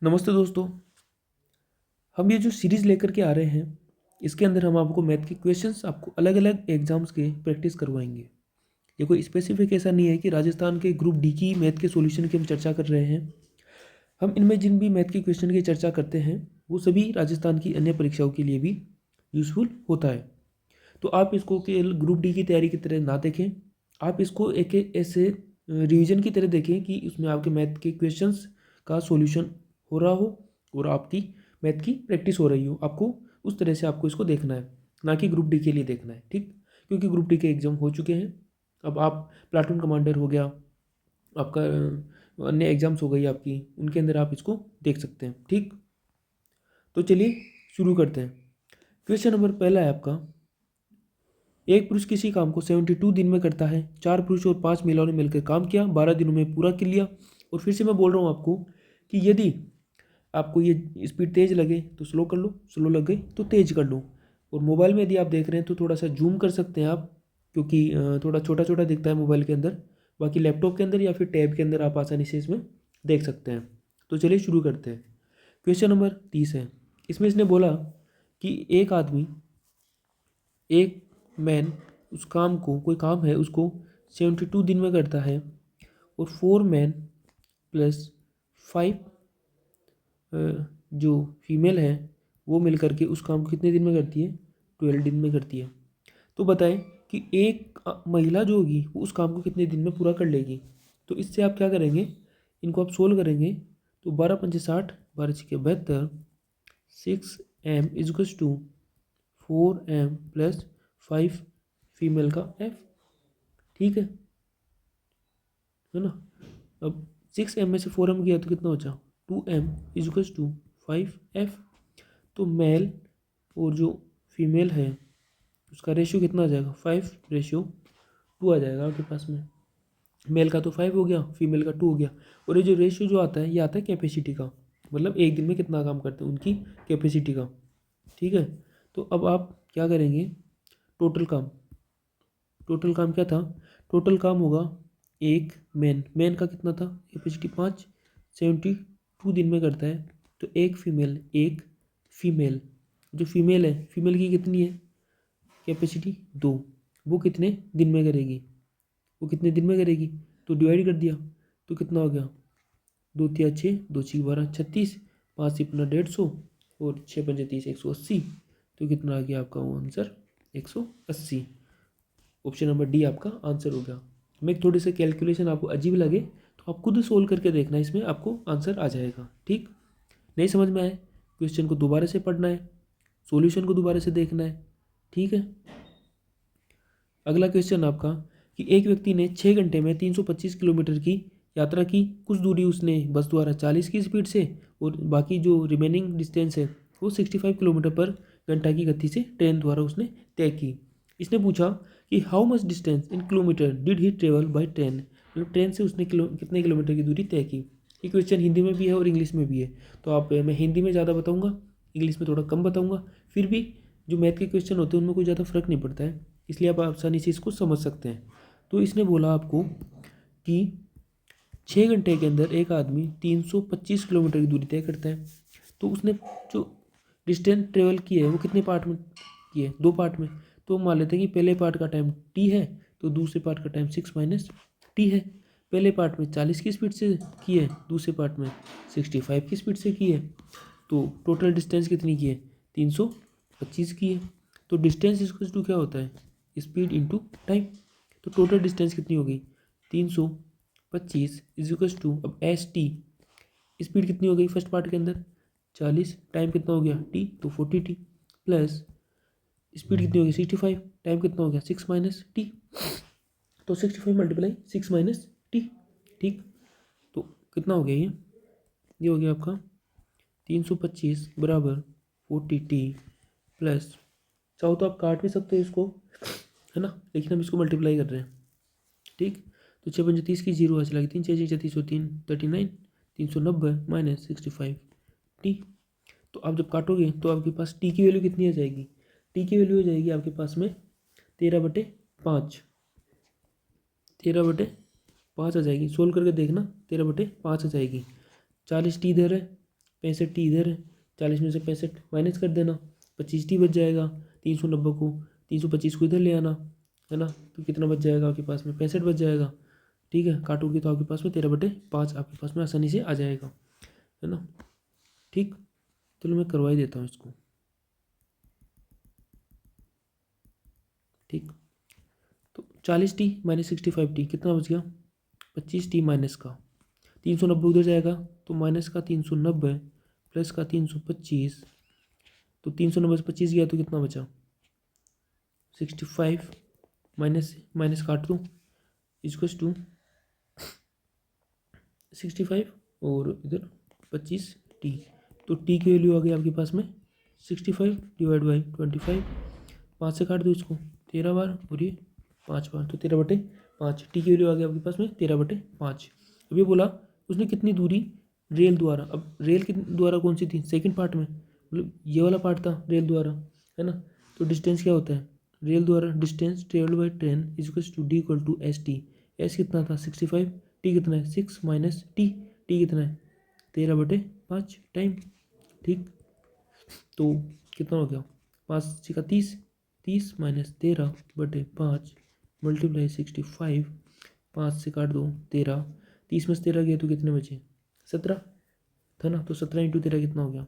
नमस्ते दोस्तों। हम ये जो सीरीज़ लेकर के आ रहे हैं, इसके अंदर हम आपको मैथ के क्वेश्चंस आपको अलग अलग एग्जाम्स के प्रैक्टिस करवाएंगे। ये कोई स्पेसिफिक ऐसा नहीं है कि राजस्थान के ग्रुप डी की मैथ के सॉल्यूशन की हम चर्चा कर रहे हैं। हम इनमें जिन भी मैथ के क्वेश्चन की चर्चा करते हैं वो सभी राजस्थान की अन्य परीक्षाओं के लिए भी यूज़फुल होता है। तो आप इसको केवल ग्रुप डी की तैयारी की तरह ना देखें, आप इसको एक ऐसे रिवीजन की तरह देखें कि उसमें आपके मैथ के क्वेश्चंस का सॉल्यूशन हो रहा हो और आपकी मैथ की प्रैक्टिस हो रही हो। आपको उस तरह से आपको इसको देखना है, ना कि ग्रुप डी के लिए देखना है, ठीक। क्योंकि ग्रुप डी के एग्ज़ाम हो चुके हैं। अब आप प्लाटून कमांडर हो गया आपका, अन्य एग्ज़ाम्स हो गई आपकी, उनके अंदर आप इसको देख सकते हैं, ठीक। तो चलिए शुरू करते हैं। क्वेश्चन नंबर पहला है आपका, एक पुरुष किसी काम को 72 दिन में करता है। 4 पुरुष और 5 महिलाओं ने मिलकर काम किया, 12 दिनों में पूरा कर लिया। और फिर से मैं बोल रहा हूँ आपको कि यदि आपको ये स्पीड तेज़ लगे तो स्लो कर लो, स्लो लग गई तो तेज़ कर लो। और मोबाइल में यदि आप देख रहे हैं तो थोड़ा सा जूम कर सकते हैं आप, क्योंकि थोड़ा छोटा छोटा दिखता है मोबाइल के अंदर। बाकी लैपटॉप के अंदर या फिर टैब के अंदर आप आसानी से इसमें देख सकते हैं। तो चलिए शुरू करते हैं। क्वेश्चन नंबर 30 है। इसमें इसने बोला कि एक आदमी, एक मैन उस काम को, कोई काम है उसको 72 दिन में करता है। और 4 मैन प्लस 5 जो फीमेल है वो मिल करके उस काम को कितने दिन में करती है? 12 दिन में करती है। तो बताएं कि एक महिला जो होगी वो उस काम को कितने दिन में पूरा कर लेगी। तो इससे आप क्या करेंगे, इनको आप सोल्व करेंगे। तो 12 पंचे 60, 12 छक्के 72, 6m equals to 4m plus 5 female का f, ठीक है ना। अब 6m में से 4m किया तो कितना बचा? 2m equals to 5f। तो मेल और जो फीमेल है उसका रेशियो कितना आ जाएगा? 5:2 आ जाएगा आपके पास में। मेल का तो 5 हो गया, फीमेल का 2 हो गया। और ये जो रेशियो जो आता है ये आता है कैपेसिटी का, मतलब एक दिन में कितना काम करते हैं उनकी कैपेसिटी का, ठीक है। तो अब आप क्या करेंगे, टोटल काम, टोटल काम क्या था? टोटल काम होगा एक मैन का कितना था? कैपेसिटी 5, 72 दिन में करता है। तो एक फीमेल जो फीमेल है, फीमेल की कितनी है कैपेसिटी? 2। वो कितने दिन में करेगी? वो कितने दिन में करेगी? तो डिवाइड कर दिया तो कितना हो गया? 2 तिया 6, 2 6 12, 36, 5 अपना 150 और 6 पंजे 30, 180। तो कितना आ गया आपका वो आंसर? 180। ऑप्शन नंबर डी आपका आंसर हो गया। मैं थोड़ी सी कैलकुलेशन आपको अजीब लगे तो आप खुद सोल्व करके देखना, इसमें आपको आंसर आ जाएगा, ठीक। नहीं समझ में आए, क्वेश्चन को दोबारा से पढ़ना है, सॉल्यूशन को दोबारा से देखना है, ठीक है। अगला क्वेश्चन आपका कि एक व्यक्ति ने 6 घंटे में 325 किलोमीटर की यात्रा की। कुछ दूरी उसने बस द्वारा 40 की स्पीड से और बाकी जो रिमेनिंग डिस्टेंस है वो 65 किलोमीटर पर घंटा की गति से ट्रेन द्वारा उसने तय की। इसने पूछा कि how much distance in kilometre did he travel by train, मतलब ट्रेन से उसने कितने किलोमीटर की दूरी तय की। ये क्वेश्चन हिंदी में भी है और इंग्लिश में भी है। तो आप, मैं हिंदी में ज़्यादा बताऊँगा, इंग्लिश में थोड़ा कम बताऊँगा। फिर भी जो मैथ के क्वेश्चन होते हैं उनमें कोई ज़्यादा फर्क नहीं पड़ता है, इसलिए आप आसानी से इसको समझ सकते हैं। तो इसने बोला आपको कि 6 घंटे के अंदर एक आदमी 325 किलोमीटर की दूरी तय करता है। तो उसने जो डिस्टेंस ट्रेवल की है वो कितने पार्ट में की है? 2 पार्ट में। तो मान लेते हैं कि पहले पार्ट का टाइम t है तो दूसरे पार्ट का टाइम 6 माइनस t है। पहले पार्ट में 40 की स्पीड से की है, दूसरे पार्ट में 65 की स्पीड से की है। तो टोटल डिस्टेंस कितनी की है? 325 की है। तो डिस्टेंस इक्वल टू क्या होता है? Speed into time. तो टोटल डिस्टेंस कितनी हो गई? 325 इज इक्वल टू, अब एस टी, स्पीड कितनी हो गई फर्स्ट पार्ट के अंदर? 40, टाइम कितना हो गया टी? तो 40t प्लस स्पीड कितनी हो गई? 65, टाइम कितना हो गया? 6 माइनस टी। तो 65 मल्टीप्लाई 6 माइनस टी, ठीक। तो कितना हो गया ये हो गया आपका 325 बराबर 40t प्लस, चाहो तो आप काट भी सकते हो इसको, है ना, लेकिन हम इसको मल्टीप्लाई कर रहे हैं, ठीक। तो 6 पंजे 30 की 0 चला गया, 3 6 6 303, 39, 390 माइनस 65 टी। तो आप जब काटोगे तो आपके पास टी की वैल्यू कितनी आ जाएगी? टी की वैल्यू हो जाएगी आपके पास में 13/5, 13/5 आ जाएगी। सोल्व करके देखना, 13/5 आ जाएगी। 40 टी इधर है, 65t इधर है, 40 में से 65 माइनस कर देना, 25t बच जाएगा। 390 को 325 को इधर ले आना, है ना, तो कितना बच जाएगा आपके पास में? 65 बच जाएगा। ठीक है, काटोगे तो आपके पास में 13/5 आपके पास में आसानी से आ जाएगा, है ना। ठीक, चलो मैं करवा ही देता हूँ इसको। ठीक, तो 40t माइनस 65t कितना बच गया? 25t माइनस का 390 उधर जाएगा, तो माइनस का 390 प्लस का 325, तो 390 से 25 गया तो कितना बचा? 65 माइनस माइनस काट दो, इक्वल्स टू 65 और इधर 25t, तो t की वैल्यू आ गई आपके पास में 65 डिवाइड बाई 25, 5 से काट दो इसको 13 बार और ये 5 बार, तो 13/5 टी की वैल्यू आ गई आपके पास में 13/5। अब ये बोला उसने कितनी दूरी रेल द्वारा, अब रेल के द्वारा कौन सी थी? सेकंड पार्ट में, मतलब ये वाला पार्ट था रेल द्वारा, है ना। तो डिस्टेंस क्या होता है रेल द्वारा? Distance travelled by train is equal to D equal to S T. S कितना था? 65, टी कितना है? 6 माइनस टी, टी कितना है? 13/5 टाइम। ठीक, तो कितना हो गया? 5 का 30, 30 माइनस 13/5 मल्टीप्लाई 65, 5 से काट दो 13, 30 में से 13 गया तो कितने बचे? 17 था ना, तो 17 इंटू 13 कितना हो गया?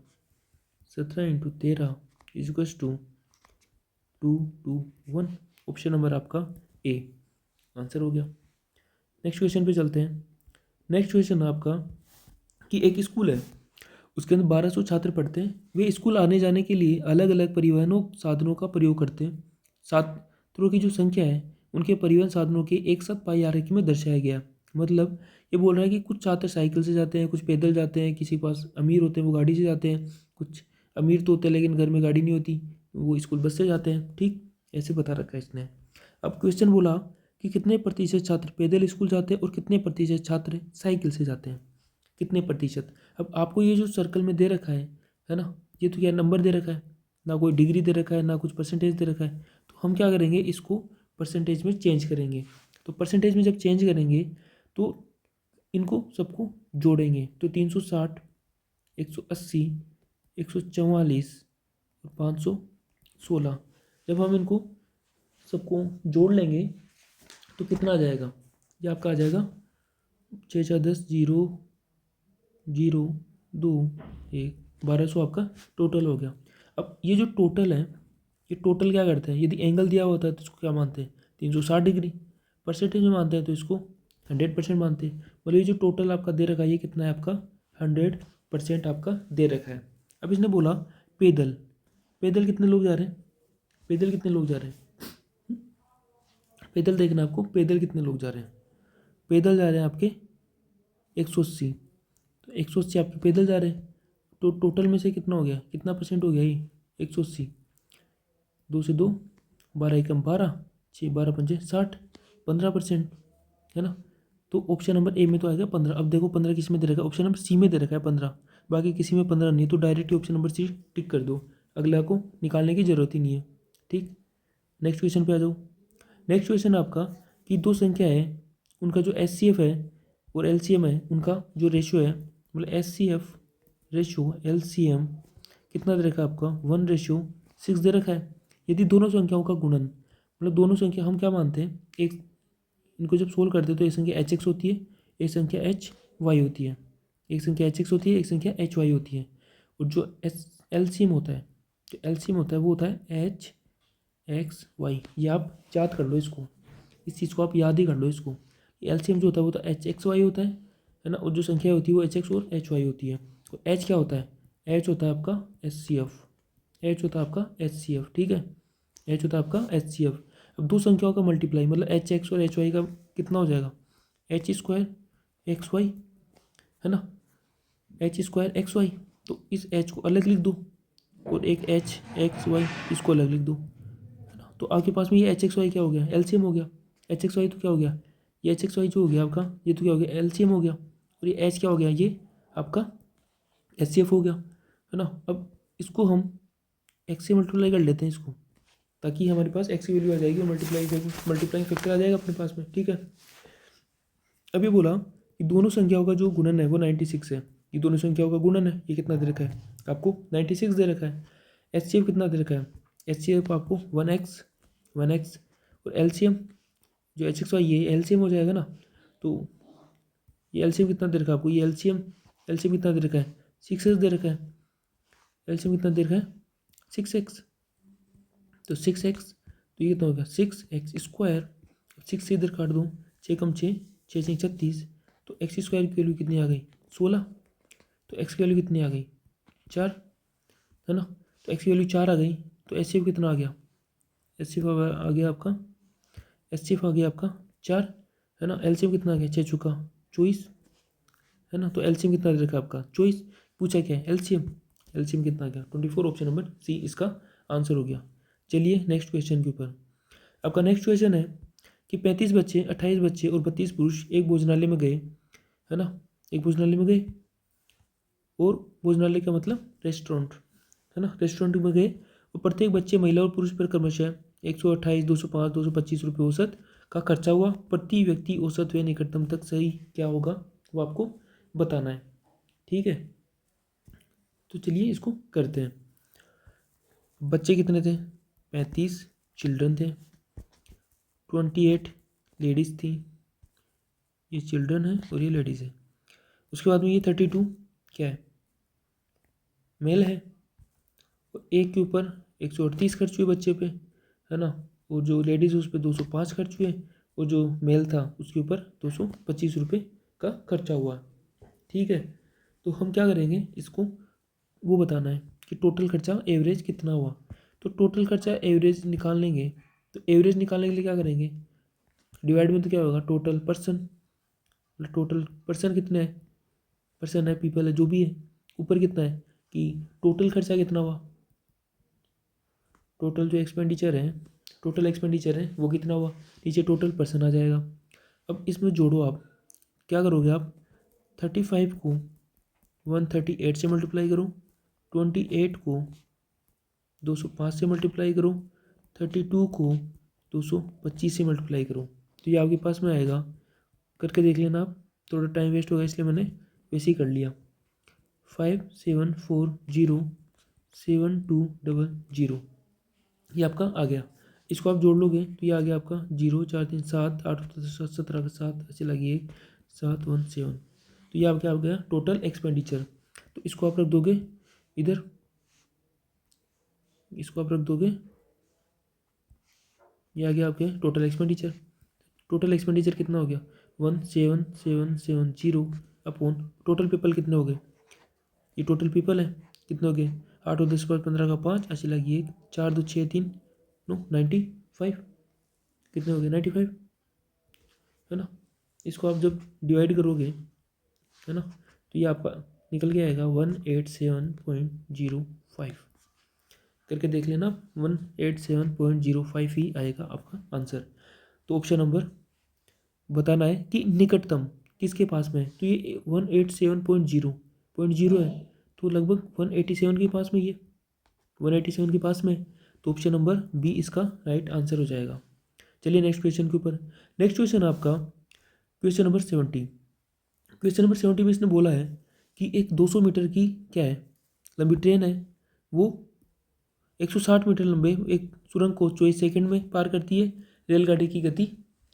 17 into 13 is equals to 221। Option number आपका ए आंसर हो गया। नेक्स्ट क्वेश्चन पे चलते हैं। नेक्स्ट क्वेश्चन आपका कि एक स्कूल है, उसके अंदर 1200 छात्र पढ़ते हैं। वे स्कूल आने जाने के लिए अलग अलग परिवहनों साधनों का प्रयोग करते हैं। छात्रों की जो संख्या है उनके परिवहन साधनों के एक साथ पाई आरेख में दर्शाया गया। मतलब ये बोल रहा है कि कुछ छात्र साइकिल से जाते हैं, कुछ पैदल जाते हैं, किसी के पास अमीर होते हैं वो गाड़ी से जाते हैं, कुछ अमीर तो होते हैं लेकिन घर में गाड़ी नहीं होती वो स्कूल बस से जाते हैं। ठीक, ऐसे बता रखा है इसने। अब क्वेश्चन बोला कि कितने प्रतिशत छात्र पैदल स्कूल जाते हैं और कितने प्रतिशत छात्र साइकिल से जाते हैं, कितने प्रतिशत। अब आपको ये जो सर्कल में दे रखा है ना, ये तो क्या नंबर दे रखा है, ना कोई डिग्री दे रखा है, ना कुछ परसेंटेज दे रखा है। तो हम क्या करेंगे, इसको परसेंटेज में चेंज करेंगे। तो परसेंटेज में जब चेंज करेंगे तो इनको सबको जोड़ेंगे, तो 360, 180, 144 और 516, जब हम इनको सबको जोड़ लेंगे तो कितना आ जाएगा? ये आपका आ जाएगा 6 4 10 0 0 2 1, 1200 आपका टोटल हो गया। अब ये जो टोटल है ये टोटल क्या करते हैं? यदि एंगल दिया होता है तो इसको क्या मानते हैं? 360 डिग्री। परसेंटेज में मानते हैं तो इसको 100% मानते हैं। बोले ये जो टोटल आपका दे रखा है ये कितना है आपका? 100% आपका दे रखा है। अब इसने बोला पैदल, पैदल कितने लोग जा रहे हैं? पैदल कितने लोग जा रहे हैं? पैदल देखना आपको, पैदल कितने लोग जा रहे हैं? पैदल जा रहे हैं आपके 180, तो 180 आपके पैदल जा रहे हैं। तो टोटल में से कितना हो गया, कितना परसेंट हो गया ये? 180, 2 से 2, 12 एकम 12, 6 12 पंजे 60, 15%, है ना। तो ऑप्शन नंबर ए में तो आएगा 15। अब देखो 15 किस में दे रखा है? ऑप्शन नंबर सी में दे रखा है 15, बाकी किसी में 15 नहीं है, तो डायरेक्ट ऑप्शन नंबर सी टिक कर दो, अगला को निकालने की जरूरत ही नहीं है। ठीक, नेक्स्ट क्वेश्चन पे आ जाओ। नेक्स्ट क्वेश्चन आपका कि दो संख्या है उनका जो HCF है और LCM है, उनका जो रेशियो है, मतलब HCF रेशियो LCM कितना दे रखा है आपका? 1:6 दे रखा है। यदि दोनों संख्याओं का गुणन, मतलब दोनों संख्या हम क्या मानते हैं, एक इनको जब सोल्व करते हैं तो एक संख्या HX होती है, एक संख्या HY होती है, एक संख्या HX होती है, एक संख्या HY होती है। और जो LCM होता है, जो LCM होता है वो होता है HXY। ये आप याद कर लो इसको, इस चीज़ को आप याद ही कर लो इसको। LCM जो होता है वो तो HXY होता है ना, और जो संख्या होती है वो HX और HY होती है। तो H क्या होता है? H होता है आपका HCF, H होता है आपका HCF। ठीक है, H होता है आपका HCF। अब दो संख्याओं का मल्टीप्लाई मतलब HX और HY का कितना हो जाएगा? H² XY, है ना, H² XY। तो इस H को अलग लिख दो और एक HXY इसको अलग लिख दो, है ना। तो आपके पास में ये HXY क्या हो गया? LCM हो गया। HXY तो क्या हो गया? ये HXY जो हो गया आपका, ये तो क्या हो गया? LCM हो गया। और ये H क्या हो गया? ये आपका HCF हो गया, है ना। अब इसको हम X से मल्टीप्लाई कर लेते हैं इसको, ताकि हमारे पास X की वैल्यू आ जाएगी और मल्टीप्लाइंग फैक्टर आ जाएगा अपने पास में। ठीक है, अब ये बोला कि दोनों संख्याओं का जो गुणन है वो 96 है। ये दोनों संख्याओं का गुणन है। ये कितना दे रखा है आपको 96 दे रखा है। एचसीएफ कितना दे रखा है, एचसीएफ आपको 1x और एलसीएम जो HXY ये एलसीएम हो जाएगा ना, तो ये एलसीएम कितना दे रखा है आपको, ये एलसीएम कितना दे रखा है 6x दे रखा है। एलसीएम कितना दे रखा है 6x, तो 6x तो ये कितना हो गया 6x²। 6 से इधर काट दूँ, 6 कम 6, 6 से 36, तो x² की वैल्यू कितनी आ गई 16। तो x की वैल्यू कितनी आ गई 4 है ना, तो x की वैल्यू 4 आ गई। तो एचसीएफ कितना आ गया, एचसीएफ आ गया आपका, एचसीएफ आ गया आपका 4 है ना। एलसीएम कितना आ गया 6 चुका 24 है ना। तो एलसीएम कितना दे रखा है आपका 24, पूछा क्या है एलसीएम कितना आ गया 24। ऑप्शन नंबर सी इसका आंसर हो गया। चलिए नेक्स्ट क्वेश्चन के ऊपर। आपका नेक्स्ट क्वेश्चन है कि 35 बच्चे, 28 बच्चे और 32 पुरुष एक भोजनालय में गए है ना, एक भोजनालय में गए, और भोजनालय का मतलब रेस्टोरेंट है ना, रेस्टोरेंट में गए, और प्रत्येक बच्चे महिला और पुरुष पर क्रमशः 128, 205, 225 रुपये औसत का खर्चा हुआ। प्रति व्यक्ति औसत व निकटतम तक सही क्या होगा वो आपको बताना है। ठीक है, तो चलिए इसको करते हैं। बच्चे कितने थे 35 चिल्ड्रन थे, 28 लेडीज़ थी, ये चिल्ड्रन है और ये लेडीज़ है। उसके बाद में ये 32 क्या है मेल है, और एक के ऊपर 138 खर्च हुए बच्चे पे है ना, और जो लेडीज़ उस पर 205 खर्च हुए, और जो मेल था उसके ऊपर 225 रुपये का खर्चा हुआ। ठीक है, तो हम क्या करेंगे इसको वो बताना है कि टोटल खर्चा एवरेज कितना हुआ। तो टोटल खर्चा एवरेज निकाल लेंगे, तो एवरेज निकालने के लिए क्या करेंगे, डिवाइड में तो क्या होगा टोटल पर्सन, टोटल पर्सन कितने हैं, पर्सन है पीपल है जो भी है, ऊपर कितना है कि टोटल खर्चा कितना हुआ, टोटल जो एक्सपेंडिचर है, टोटल एक्सपेंडिचर है वो कितना हुआ, नीचे टोटल पर्सन आ जाएगा। अब इसमें जोड़ो आप, क्या करोगे आप 35 को 138 से मल्टीप्लाई करो, 28 को 205 से मल्टीप्लाई करो, 32 को 225 से मल्टीप्लाई करो, तो ये आपके पास में आएगा। करके देख लेना आप, थोड़ा टाइम वेस्ट होगा इसलिए मैंने वैसे ही कर लिया। 57407200 ये आपका आ गया। इसको आप जोड़ लोगे तो ये आ गया आपका 0 4 3 7 8 17 का 7 ऐसे लगी 1 7 1 7, तो ये आपका आ गया टोटल एक्सपेंडिचर। तो इसको आप रख दोगे इधर, इसको आप रख दोगे, ये आ गया आपके टोटल एक्सपेंडिचर। टोटल एक्सपेंडिचर कितना हो गया 17770 अपॉन टोटल पीपल कितने हो गए, ये टोटल पीपल है कितने हो गए 8 और 10 पर 15 का 5 ऐसे लगी 1 4 2 6 3 नो 95 कितने हो गए 95 है ना। इसको आप जब डिवाइड करोगे है ना, तो ये आपका निकल के आएगा 187.05 करके देख लेना, 187.05 ही आएगा आपका आंसर। तो ऑप्शन नंबर बताना है कि निकटतम किसके पास में है, तो ये 187.0 है, तो लगभग 187 के पास में, ये 187 के पास में, तो ऑप्शन नंबर बी इसका राइट आंसर हो जाएगा। चलिए नेक्स्ट क्वेश्चन के ऊपर। नेक्स्ट क्वेश्चन आपका क्वेश्चन नंबर 70। क्वेश्चन नंबर 70 में इसने बोला है कि एक 200 मीटर की क्या है लंबी ट्रेन है, वो 160 मीटर लंबे एक सुरंग को 24 सेकंड में पार करती है। रेलगाड़ी की गति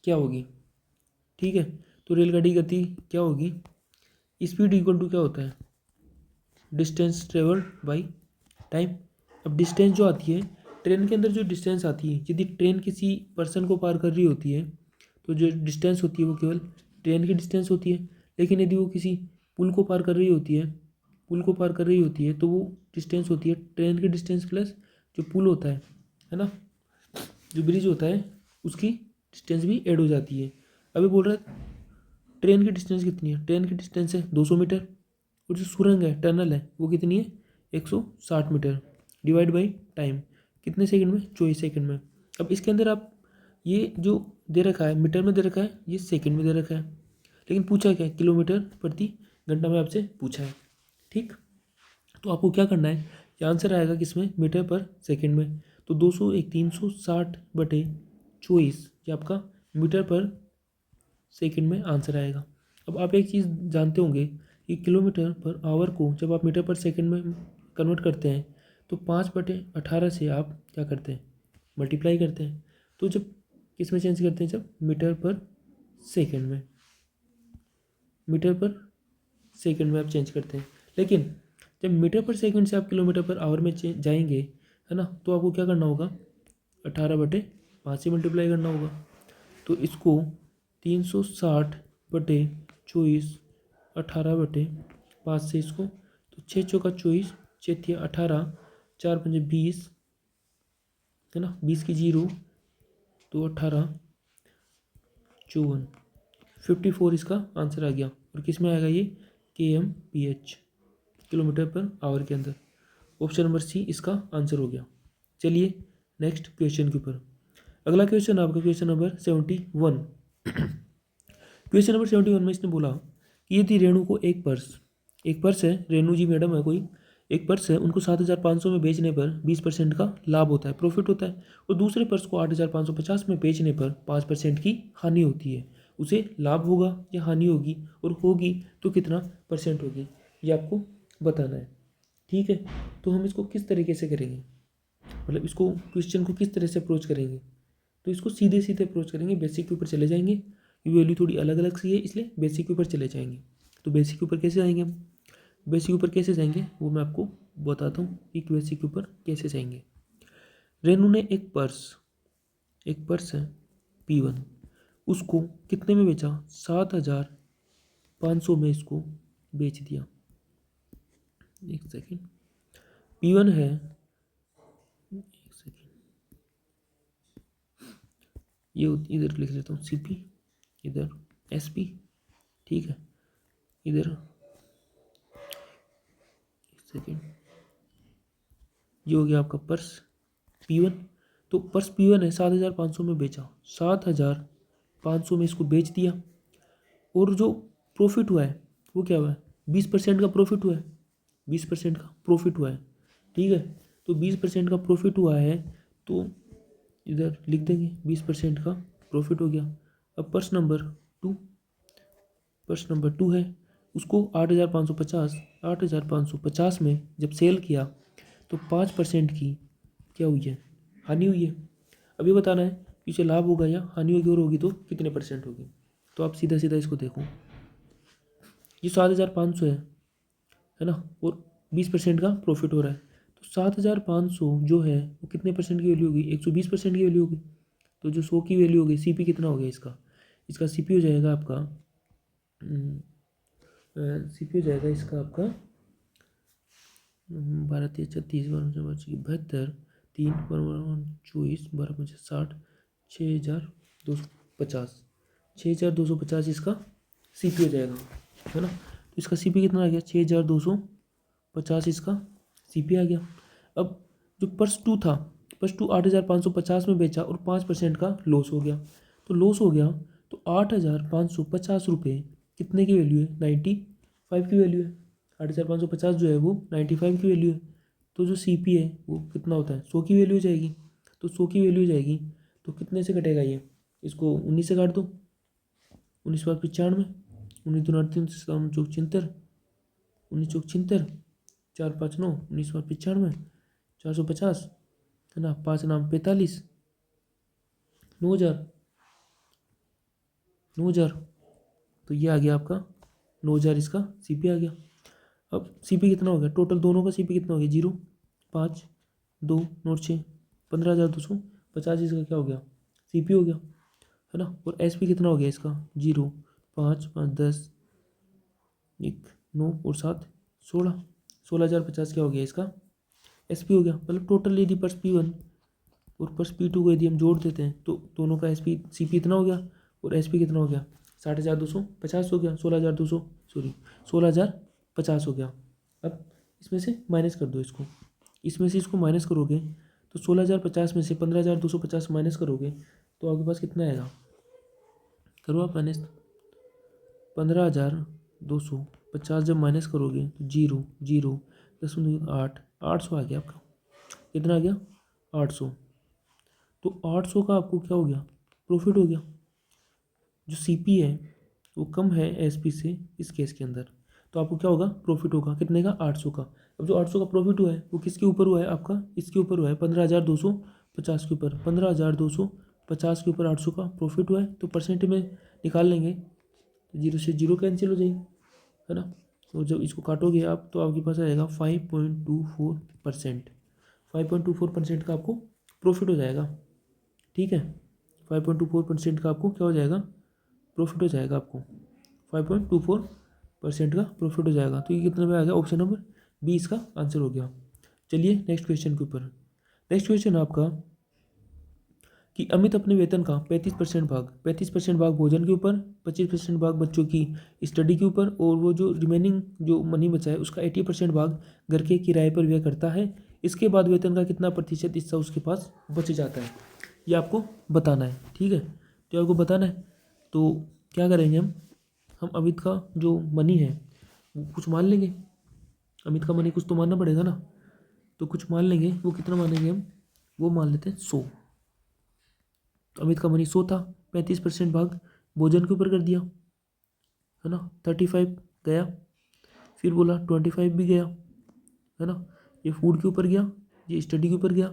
क्या होगी। ठीक है, तो रेलगाड़ी की गति क्या होगी, स्पीड इक्वल टू क्या होता है डिस्टेंस ट्रेवल्ड बाई टाइम। अब डिस्टेंस जो आती है ट्रेन के अंदर, जो डिस्टेंस आती है, यदि ट्रेन किसी पर्सन को पार कर रही होती है तो जो डिस्टेंस होती है वो केवल ट्रेन की डिस्टेंस होती है। लेकिन यदि वो किसी पुल को पार कर रही होती है, तो वो डिस्टेंस होती है ट्रेन की डिस्टेंस प्लस जो पुल होता है ना, जो ब्रिज होता है उसकी डिस्टेंस भी ऐड हो जाती है। अभी बोल रहा है ट्रेन की डिस्टेंस कितनी है, ट्रेन की डिस्टेंस है 200 मीटर, और जो सुरंग है टनल है वो कितनी है 160 मीटर, डिवाइड बाई टाइम कितने सेकंड में 24 सेकंड में। अब इसके अंदर आप ये जो दे रखा है मीटर में दे रखा है, ये सेकंड में दे रखा है, लेकिन पूछा क्या है किलोमीटर प्रति घंटा में आपसे पूछा है। ठीक, तो आपको क्या करना है, ये आंसर आएगा किसमें मीटर पर सेकंड में, तो 200 एक 360/24 ये आपका मीटर पर सेकंड में आंसर आएगा। अब आप एक चीज़ जानते होंगे कि किलोमीटर पर आवर को जब आप मीटर पर सेकंड में कन्वर्ट करते हैं तो 5/18 से आप क्या करते हैं, मल्टीप्लाई करते हैं। तो जब किस में चेंज करते हैं, जब मीटर पर सेकंड में, मीटर पर सेकंड में आप चेंज करते हैं। लेकिन जब मीटर पर सेकंड से आप किलोमीटर पर आवर में जाएंगे, है ना, तो आपको क्या करना होगा, 18/5 से मल्टीप्लाई करना होगा। तो इसको 360/24, 18/5 से इसको, तो 6×4 = 24, 6×3 = 18, 4×5 = 20, है ना, 20 की 0 तो 18, 54, 54 इसका आंसर आ गया। और किस में आएगा ये, kmph, किलोमीटर पर आवर के अंदर। ऑप्शन नंबर सी इसका आंसर हो गया। चलिए नेक्स्ट क्वेश्चन के ऊपर। अगला क्वेश्चन आपका क्वेश्चन नंबर 71। क्वेश्चन नंबर 71 में इसने बोला कि यदि रेणु को एक पर्स है, रेणु जी मैडम है कोई, एक पर्स है, उनको 7,500 में बेचने पर 20% का लाभ होता है, प्रॉफिट होता है, और दूसरे पर्स को 8,550 में बेचने पर 5% की हानि होती है। उसे लाभ होगा या हानि होगी, और होगी तो कितना परसेंट होगी, ये आपको बताना है। ठीक है, तो हम इसको किस तरीके से करेंगे, मतलब इसको क्वेश्चन को किस तरह से अप्रोच करेंगे, तो इसको सीधे सीधे अप्रोच करेंगे, बेसिक के ऊपर चले जाएंगे। ये वैल्यू थोड़ी अलग अलग सी है, इसलिए बेसिक के ऊपर चले जाएंगे। तो बेसिक के ऊपर कैसे जाएंगे हम, बेसिक के ऊपर कैसे जाएंगे वो मैं आपको बताता हूँ कि बेसिक के ऊपर कैसे जाएंगे। रेनू ने एक पर्स है P1, उसको कितने में बेचा, 7,500 में इसको बेच दिया। एक सेकेंड, P1 है, एक सेकेंड, ये इधर लिख लेता हूँ CP, इधर SP, ठीक है, इधर एक सेकेंड, ये हो गया आपका पर्स P1। तो पर्स P1 है, 7,500 में बेचा, 7,500 में इसको बेच दिया, और जो प्रॉफिट हुआ है वो क्या हुआ है, 20% का प्रॉफिट हुआ है, 20% का प्रॉफिट हुआ है। ठीक है, तो 20% का प्रॉफिट हुआ है, तो इधर लिख देंगे 20% का प्रॉफिट हो गया। अब पर्स नंबर टू है, उसको 8,550 में जब सेल किया तो 5% की क्या हुई है, हानि हुई है। अब ये बताना है कि इसे लाभ होगा या हानि होगी, और होगी तो कितने परसेंट होगी। तो आप सीधा सीधा इसको देखो, ये 7,500 है ना, और 20% का प्रॉफिट हो रहा है, तो 7,500 जो है वो कितने परसेंट की वैल्यू होगी, 120% की वैल्यू होगी। तो जो 100 की वैल्यू होगी, CP कितना हो गया इसका, CP हो जाएगा आपका, CP हो जाएगा इसका आपका 12, 13, 36, 72, 3, 24, 12, 5, 60, 6,250, 6,250 इसका CP हो जाएगा, है ना। तो इसका CP कितना आ गया, 6,250 इसका CP आ गया। अब जो पर्स टू था, पर्स टू 8,550 में बेचा और 5% का लॉस हो गया, तो लॉस हो गया, तो 8,550 रुपये कितने की वैल्यू है, 95 की वैल्यू है। 8,550 जो है वो 95 की वैल्यू है। तो जो CP है वो कितना होता है, 100 की वैल्यू हो जाएगी। तो 100 की वैल्यू हो जाएगी, तो कितने से कटेगा ये, इसको 19 से काट दो, 19/95, 19×3 चौक 76, 19×74, 4×5 = 9, 19/95, 450, है ना, 5×9 = 45, 9,000, 9,000, तो ये आ गया आपका 9,000 इसका CP आ गया। अब CP कितना हो गया, टोटल दोनों का CP कितना हो गया, 0, 5, 2, 9, 6, 15,250 इसका क्या हो गया, CP हो गया, है ना। और SP कितना हो गया इसका, 0, 5, 5, 10, 1, 9 और 7, 16, 16,050 क्या हो गया इसका SP हो गया। मतलब टोटल यदि पर्स P1 और पर्स P2 को यदि हम जोड़ देते हैं तो दोनों का CP इतना हो गया, और SP कितना हो गया, 60,250 हो गया, 16,050 हो गया। अब इसमें से माइनस कर दो इसको, इसमें से इसको माइनस करोगे तो 16,050 में से 15,250 माइनस करोगे तो आपके पास कितना आएगा, करो आप माइनस, 15,250 जब माइनस करोगे तो 0, 0, 10, 800 आ गया आपका, कितना आ गया, 800। तो 800 का आपको क्या हो गया, प्रॉफिट हो गया। जो CP है वो कम है SP से इस केस के अंदर, तो आपको क्या होगा, प्रॉफिट होगा कितने का, 800 का। अब जो 800 का प्रॉफिट हुआ है वो किसके ऊपर हुआ है आपका, इसके ऊपर हुआ है 15,250 के ऊपर, 15,250 के ऊपर 800 का प्रॉफिट हुआ है। तो परसेंट में निकाल लेंगे तो जीरो से जीरो कैंसिल हो जाएगी, है ना। तो जब इसको काटोगे आप तो आपके पास आएगा 5.24%। 5.24% का आपको प्रॉफिट हो जाएगा, ठीक है। 5.24% का आपको क्या हो जाएगा, प्रॉफिट हो जाएगा आपको। 5.24% का प्रॉफिट हो जाएगा। तो ये कितने में आ गया, ऑप्शन नंबर बी इसका आंसर हो गया। चलिए नेक्स्ट क्वेश्चन के ऊपर। नेक्स्ट क्वेश्चन आपका कि अमित अपने वेतन का 35% भाग भोजन के ऊपर, 25% भाग बच्चों की स्टडी के ऊपर और वो जो रिमेनिंग जो मनी बचा है उसका 80% भाग घर के किराए पर व्यय करता है। इसके बाद वेतन का कितना प्रतिशत हिस्सा उसके पास बच जाता है, ये आपको बताना है, ठीक है। तो आपको बताना है तो क्या करेंगे हम अमित का जो मनी है वो कुछ मान लेंगे। अमित का मनी कुछ तो मानना पड़ेगा ना, तो कुछ मान लेंगे। वो कितना मानेंगे हम, वो मान लेते हैं 100। तो अमित का मनी 100 था, 35% भाग भोजन के ऊपर कर दिया, है ना, 35 गया। फिर बोला 25 भी गया, है ना। ये फूड के ऊपर गया, ये स्टडी के ऊपर गया,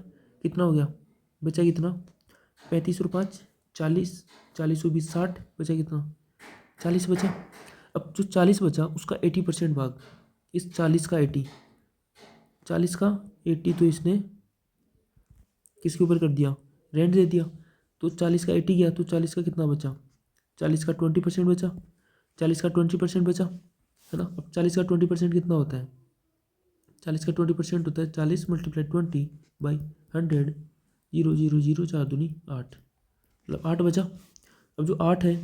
कितना हो गया, बचा कितना, 35 और 5 40, 40 और 20 60, बचा कितना, 40 बचा। अब जो 40 बचा उसका 80% भाग, इस 40 का 80, 40 का 80 तो इसने किसके ऊपर कर दिया, रेंट दे दिया। तो 40 का 80 गया तो 40 का कितना बचा, 40 का 20% बचा, 40 का 20% बचा, है ना। अब 40 का 20% कितना होता है, 40 का 20% होता है 40 × 20/100, 0 0 0 4 दूनी 8, मतलब 8 बचा। अब जो 8 है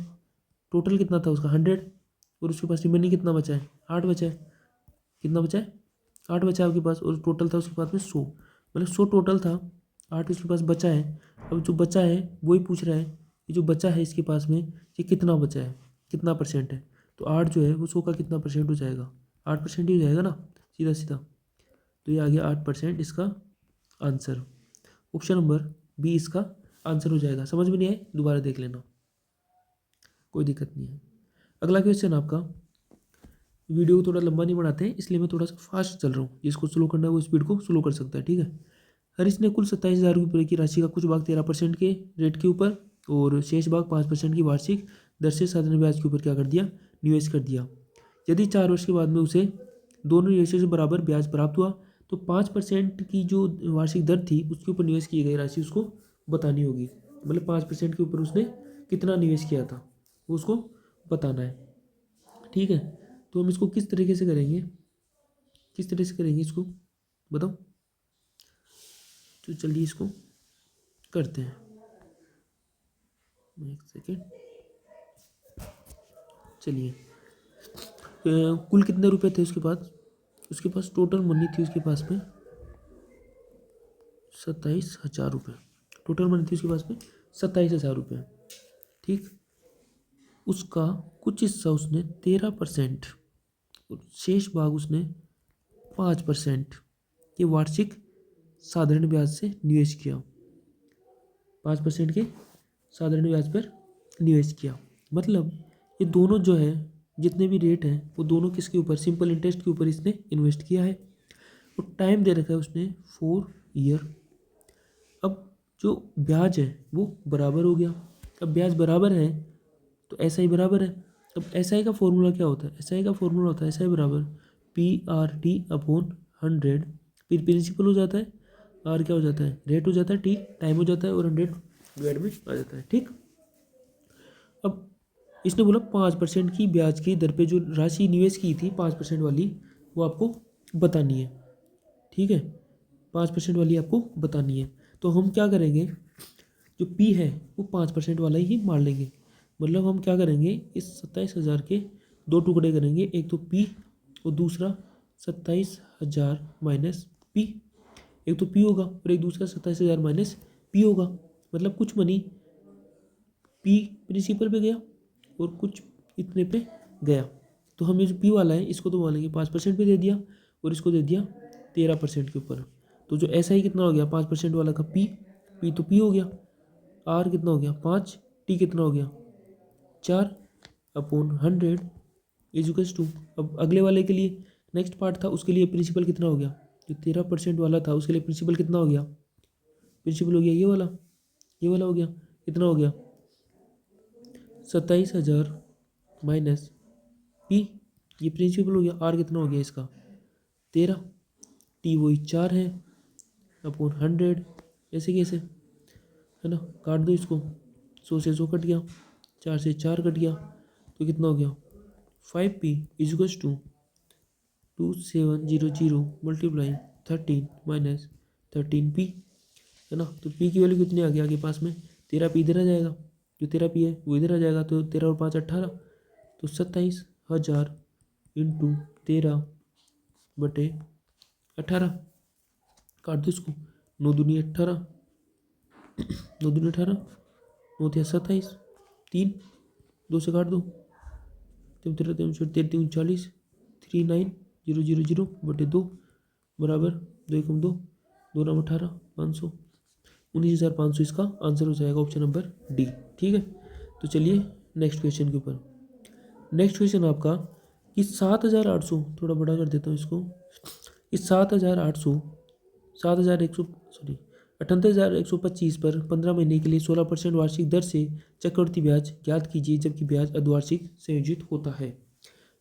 टोटल कितना था उसका 100, और उसके पास रिमेनिंग कितना बचा है, 8 बचा है, कितना बचा है, 8 बचा है आपके पास, और टोटल था उसके पास में 100, मतलब 100 टोटल था, 8 उसके पास बचा है। अब जो बचा है वही पूछ रहा है, ये जो बचा है इसके पास में ये कितना बचा है, कितना परसेंट है। तो 8 जो है वो 100 का कितना परसेंट हो जाएगा, 8% ही हो जाएगा ना, सीधा सीधा। तो ये आ गया 8% इसका आंसर। ऑप्शन नंबर बी इसका आंसर हो जाएगा। समझ में नहीं आए दोबारा देख लेना, कोई दिक्कत नहीं है। अगला क्वेश्चन आपका, वीडियो को थोड़ा लंबा नहीं बनाते हैं इसलिए मैं थोड़ा सा फास्ट चल रहा हूँ, जिसको स्लो करना है वो स्पीड को स्लो कर सकता है, ठीक है। हरीश ने कुल 27,000 रुपये की राशि का कुछ भाग 13% के रेट के ऊपर और शेष भाग 5% की वार्षिक दर से साधारण ब्याज के ऊपर क्या कर दिया, निवेश कर दिया। यदि 4 वर्ष के बाद में उसे दोनों निवेशों से बराबर ब्याज प्राप्त हुआ तो 5% की जो वार्षिक दर थी उसके ऊपर निवेश की गई राशि उसको बतानी होगी। मतलब 5% के ऊपर उसने कितना निवेश किया था वो उसको बताना है, ठीक है। तो हम इसको किस तरीके से करेंगे, किस तरह से करेंगे इसको बताओ। तो चलिए इसको करते हैं, एक सेकेंड। चलिए कुल कितने रुपए थे उसके पास, उसके पास टोटल मनी थी उसके पास में 27,000 रुपये, टोटल मनी थी उसके पास में 27,000 रुपये, ठीक। उसका कुछ हिस्सा उसने 13% और शेष भाग उसने 5% ये वार्षिक साधारण ब्याज से निवेश किया, 5% के साधारण ब्याज पर निवेश किया। मतलब ये दोनों जो है जितने भी रेट हैं वो दोनों किसके ऊपर, सिंपल इंटरेस्ट के ऊपर इसने इन्वेस्ट किया है। और टाइम दे रखा है उसने 4 ईयर। अब जो ब्याज है वो बराबर हो गया। अब ब्याज बराबर है तो एस आई बराबर है। अब एस आई का फॉर्मूला क्या होता है, एस आई का फॉर्मूला होता है एस आई बराबर PRT/100। फिर प्रिंसिपल हो जाता है, आर क्या हो जाता है, रेट हो जाता है, टी टाइम हो जाता है, और 100 डिवाइड में आ जाता है, ठीक। अब इसने बोला 5% की ब्याज की दर पे जो राशि निवेश की थी 5% वाली वो आपको बतानी है, ठीक है। 5% वाली आपको बतानी है। तो हम क्या करेंगे, जो पी है वो 5% वाला ही मान लेंगे। मतलब हम क्या करेंगे, इस 27,000 के 2 टुकड़े करेंगे, एक तो पी और दूसरा 27,000 माइनस पी। एक तो पी होगा और एक दूसरा 27,000 माइनस पी होगा। मतलब कुछ मनी पी प्रिंसिपल पे गया और कुछ इतने पे गया। तो हम ये जो पी वाला है इसको तो मानेंगे 5% पे दे दिया और इसको दे दिया 13% के ऊपर। तो जो ऐसा ही कितना हो गया 5% वाला का पी, पी तो पी हो गया, आर कितना हो गया 5, टी कितना हो गया 4/100 इक्वल्स टू, अब अगले वाले के लिए नेक्स्ट पार्ट था, उसके लिए प्रिंसिपल कितना हो गया, जो 13% वाला था उसके लिए प्रिंसिपल कितना हो गया, प्रिंसिपल हो गया ये वाला हो गया, कितना हो गया 27,000 माइनस पी, ये प्रिंसिपल हो गया। आर कितना हो गया इसका 13, टी वही 4 है अपॉन 100, ऐसे कैसे है ना, काट दो इसको, 100 से 100 कट गया, 4 से 4 कट गया, तो कितना हो गया 5p equals to 2700 multiply 13 minus 13p, है ना। तो p की वैल्यू कितनी आ गई आगे पास में, 13p इधर आ जाएगा, जो 13p है वो इधर आ जाएगा, तो 13 और 5 18, तो 27,000 इंटू 13/18, काट दो इसको, 9 दूनी 18, 9 दूनी 18, 9 × 27, 3, 2 से काट दो, 43 39,000/2 बराबर 2 × 2, 2 9 18, 500, 19,500 इसका आंसर हो जाएगा, ऑप्शन नंबर डी। ठीक है, तो चलिए नेक्स्ट क्वेश्चन के ऊपर। नेक्स्ट क्वेश्चन आपका कि 7,800, थोड़ा बड़ा कर देता हूँ इसको, इस 78,125 पर 15 महीने के लिए 16% वार्षिक दर से चक्रवृद्धि ब्याज ज्ञात कीजिए जबकि ब्याज अर्धवार्षिक संयोजित होता है।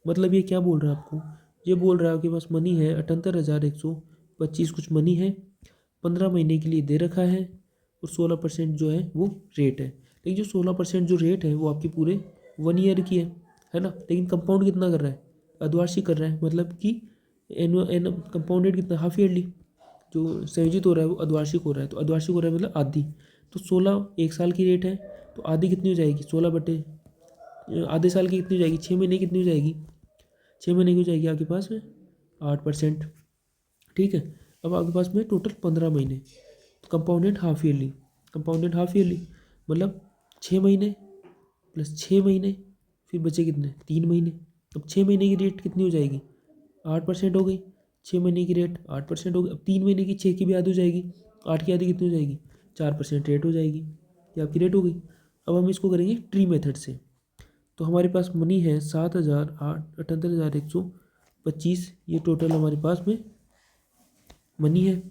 मतलब ये क्या बोल रहा है आपको, ये बोल रहा है आपके पास मनी है 78,125 कुछ मनी है, 15 महीने के लिए दे रखा है, और 16% जो है वो रेट है। लेकिन जो 16% जो रेट है वो आपकी पूरे 1 ईयर की है ना, लेकिन कंपाउंड कितना कर रहा है, अर्धवार्षिक कर रहा है, मतलब कि कंपाउंड रेट कितना हाफ ईयरली, जो संयोजित हो रहा है वो अर्धवार्षिक हो रहा है, तो अर्धवार्षिक हो रहा है मतलब आधी, तो 16 एक साल की रेट है, तो आधी कितनी हो जाएगी 16 बटे आधे साल की कितनी हो जाएगी, 6 महीने कितनी हो जाएगी, 6 महीने की हो जाएगी आपके पास में 8%। ठीक है, अब आपके पास में टोटल 15 महीने, तो compounded half yearly, compounded half yearly मतलब 6 महीने प्लस 6 महीने, फिर बचे कितने 3 महीने। अब 6 महीने की रेट कितनी हो जाएगी 8% हो गई, 6 महीने की रेट 8% हो गई। अब 3 महीने की 6 की भी आधी हो जाएगी, 8 की आधी कितनी हो जाएगी 4% रेट हो जाएगी, ये आपकी रेट हो गई। अब हम इसको करेंगे ट्री मेथड से, तो हमारे पास मनी है 78,125, ये टोटल हमारे पास में मनी है,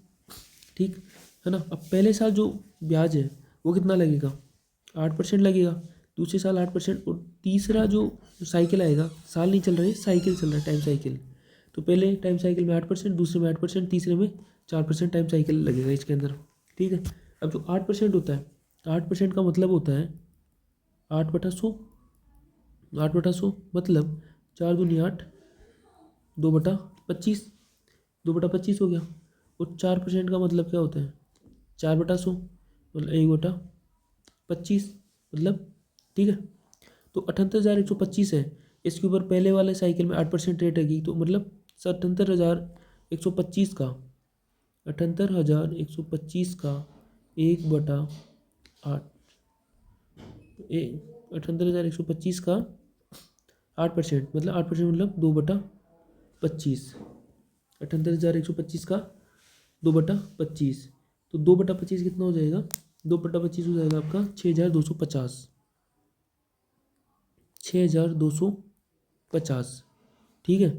ठीक है ना। अब पहले साल जो ब्याज है वो कितना लगेगा 8% लगेगा, दूसरे साल 8%, और तीसरा जो साइकिल आएगा, साल नहीं चल रहा है साइकिल चल रहा है, टाइम साइकिल, तो पहले टाइम साइकिल में 8%, दूसरे में 8%, तीसरे में 4% टाइम साइकिल लगेगा इसके अंदर। ठीक है, अब जो 8% होता है, 8% का मतलब होता है 8/100, 8/100 मतलब 4 दूनी 8, 2/25, 2/25 हो गया, और 4% का मतलब क्या होता है 4/100 मतलब 1/25 मतलब, ठीक है। तो 78,125 है, इसके ऊपर पहले वाले साइकिल में 8% रेट रहेगी, तो मतलब 78,125 का 78,125 का 1/8, 78,125 का 8% मतलब 8% मतलब 2/25, 78,125 का 2/25, तो 2/25 कितना हो जाएगा, 2/25 हो जाएगा आपका 6,250, 6,250, ठीक है,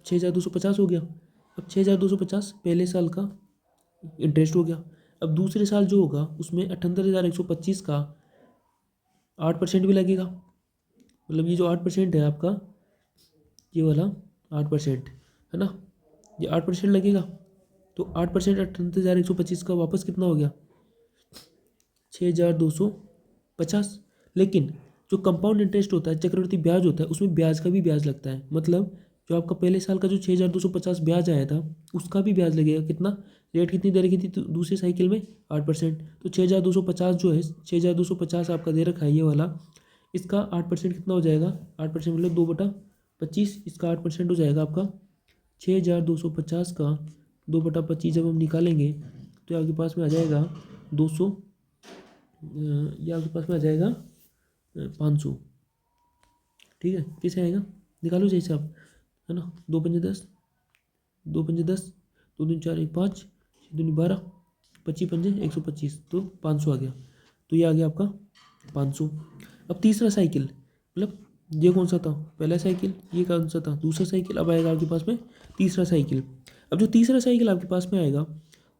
6,250 हो गया। अब 6,250 पहले साल का इंटरेस्ट हो गया, अब दूसरे साल जो होगा उसमें 78,125 का 8% भी लगेगा, मतलब ये जो 8% है आपका, ये वाला 8% है ना, ये 8% लगेगा, तो 8% 78,125 का वापस कितना हो गया 6,250। लेकिन जो कंपाउंड इंटरेस्ट होता है, चक्रवृद्धि ब्याज होता है, उसमें ब्याज का भी ब्याज लगता है, मतलब जो आपका पहले साल का जो 6,250 ब्याज आया था उसका भी ब्याज लगेगा, कितना, रेट कितनी दे रखी थी तो दूसरे साइकिल में 8%, तो 6,250 जो है 6,250 आपका दे रखा है ये वाला, इसका 8% कितना हो जाएगा, 8% मतलब 2/25, इसका 8% हो जाएगा आपका 6,250 का 2/25, जब हम निकालेंगे तो आपके पास में आ जाएगा 200, ये आपके पास में आ जाएगा 500, ठीक है, कैसे आएगा निकालो जैसे आप, है ना, 2×5 = 10, 2×5 = 10, 2 दूनी 4 1 5, 6 दूनी 12, 25×5 = 125, तो 500 आ गया, तो ये आ गया आपका 500। अब तीसरा साइकिल मतलब ये कौन सा था, पहला साइकिल, ये कौन सा था, दूसरा साइकिल। अब आएगा आपके पास में तीसरा साइकिल। अब जो तीसरा साइकिल आपके पास में आएगा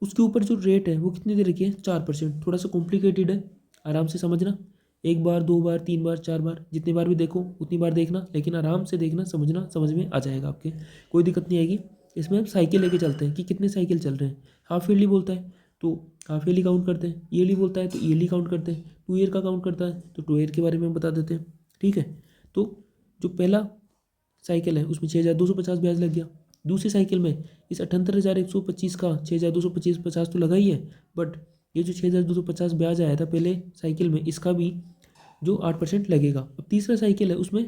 उसके ऊपर जो रेट है वो कितनी दे रखी है, 4%। थोड़ा सा कॉम्प्लिकेटेड है, आराम से समझना। एक बार, दो बार, तीन बार, चार बार, जितनी बार भी देखो उतनी बार देखना, लेकिन आराम से देखना, समझना, समझ में आ जाएगा आपके, कोई दिक्कत नहीं आएगी। इसमें हम साइकिल लेके चलते हैं कि कितने साइकिल चल रहे हैं। हाफ ईयरली बोलता है तो हाफ ईयरली काउंट करते हैं, ईयरली बोलता है तो ईयरली काउंट करते हैं, 2 ईयर का काउंट करता है तो 2 ईयर के बारे में हम बता देते हैं। ठीक है, तो जो पहला साइकिल है उसमें 6,250 ब्याज लग गया। दूसरी साइकिल में इस 78,125 का 6,250 तो लगा ही है, बट ये जो 6,250 ब्याज आया था पहले साइकिल में, इसका भी जो 8% लगेगा। अब तीसरा साइकिल है उसमें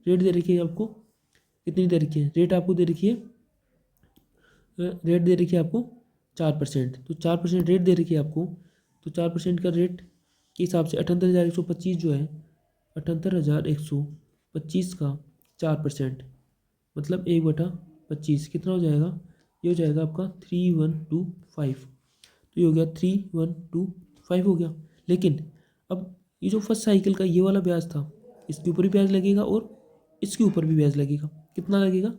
रेट दे रखी है आपको, कितनी दे रखी है, रेट आपको दे रखी है, रेट दे रखी है आपको 4%। तो 4% रेट दे रखी है आपको, तो 4% का रेट के हिसाब से 78,125 जो है, 78,125 का 4%, मतलब 1/25 कितना हो जाएगा, ये हो जाएगा आपका 3125। तो ये हो गया 3125 हो गया। लेकिन अब ये जो फर्स्ट साइकिल का ये वाला ब्याज था, इसके ऊपर भी ब्याज लगेगा और इसके ऊपर भी ब्याज लगेगा। कितना लगेगा,